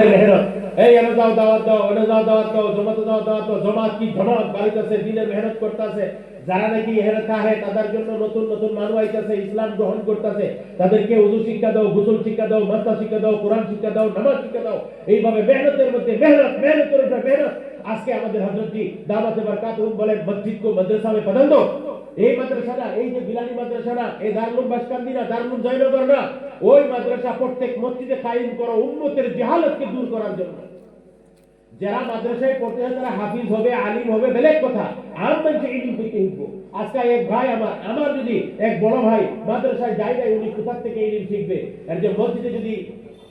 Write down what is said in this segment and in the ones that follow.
মেহনত এই এনে যাও দাওয়াত দাও ওনে যাও দাওয়াত দাও জমাতে যাও দাওয়াত দাও জমাত কি জমাত বাড়িতেছে দিনের মেহনত করতেছে যারা নাকি এখানে থাকে তাদের জন্য নতুন নতুন মানুষ আইতাছে ইসলাম গ্রহণ করতেছে তাদেরকে ওযু শিক্ষা দাও গোসল শিক্ষা দাও মাসা শিক্ষা দাও কোরআন শিক্ষা দাও নামাজ শিক্ষা দাও এইভাবে মেহনতের মধ্যে মেহনতের উপর মেহনত আজকে আমাদের হযরত জি দাওয়াতে বরকাতুহুম বলেন মসজিদ को মাদ্রাসা में बदल दो এই মাদ্রাসাটা এই যে বিলানি মাদ্রাসাটা এই দারুল বাসকান্দি না দারুল জয়নগর না ওই মাদ্রাসা প্রত্যেক মসজিদে কায়েম করো উম্মতের জাহালাতকে দূর করার জন্য যারা মাদ্রাসায় পড়তে হয় তারা হাফিজ হবে আলিম হবে বেলেগ কথা আর মানুষ ইলম পেতে হইব আজকে এক ভাই আমার যদি এক বড় ভাই মাদ্রাসায় যায় উনি কোথা থেকে ইলম শিখবে আর যে মসজিদে যদি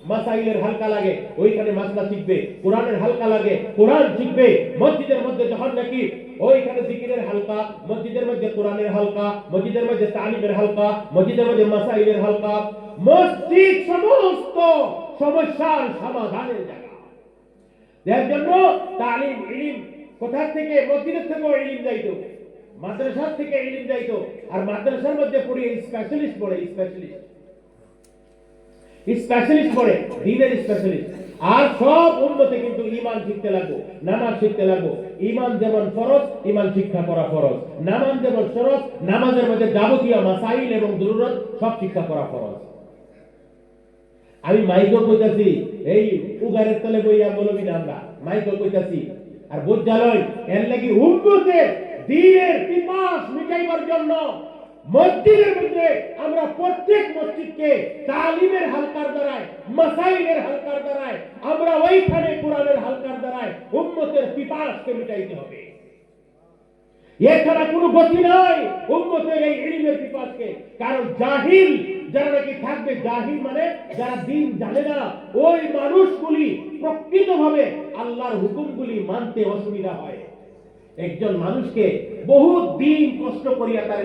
মাসাইলের হালকা লাগে ওইখানে মাসলা শিখবে কোরআনের হালকা লাগে কোরআন শিখবে মসজিদের মধ্যে যখন নাকি ওইখানে জিকিরের হালকা মসজিদের মধ্যে কোরআনের হালকা মসজিদের মধ্যে তালিমের হালকা মসজিদের মধ্যে মাসাইলের হালকা মসজিদ সমস্ত সমস্যার সমাধানের জায়গা এর জন্য তালিম ইলম কোথা থেকে মসজিদের থেকে ইলম যাইতো মাদ্রাসা থেকে ইলম যাইতো আর মাদ্রাসার মধ্যে পড়ে স্পেশালিস্ট পড়ে দ্বীনের স্পেশালিস্ট আর সব উম্মতে কিন্তু ঈমান শিখতে লাগবো নামাজ শিখতে লাগবো ঈমান যেমন ফরজ ঈমান শিক্ষা করা ফরজ নামাজ যেমন ফরজ নামাজের মধ্যে যাবতীয় মাসাইল এবং জরুরত সব শিক্ষা করা ফরজ আমি মাইকও কইতাছি এই উগারের তলে বইয়া বলবি না আমরা মাইকও কইতাছি আর বুঝালই এর লাগি উম্মতের দ্বীনের পিপাস মিটাইবার জন্য মসজিদের মধ্যে আমরা প্রত্যেক মসজিদকে তালিমের হালকার দ্বারায় মাসাইলের হালকার দ্বারায় আমরা ওইখানে কোরআনের হালকার দ্বারায় উম্মতের পিপাসকে মিটাইতে হবে এছাড়া কোনো গতি নাই উম্মতের এই ইলমের পিপাসকে কারণ জাহিল যারা নাকি থাকবে জাহিল মানে যারা দ্বীন জানে না ওই মানুষগুলি প্রকৃতভাবে আল্লাহর হুকুমগুলি মানতে অসুবিধা হয় একজন মানুষকে বহুত দিন কষ্ট করিয়া তার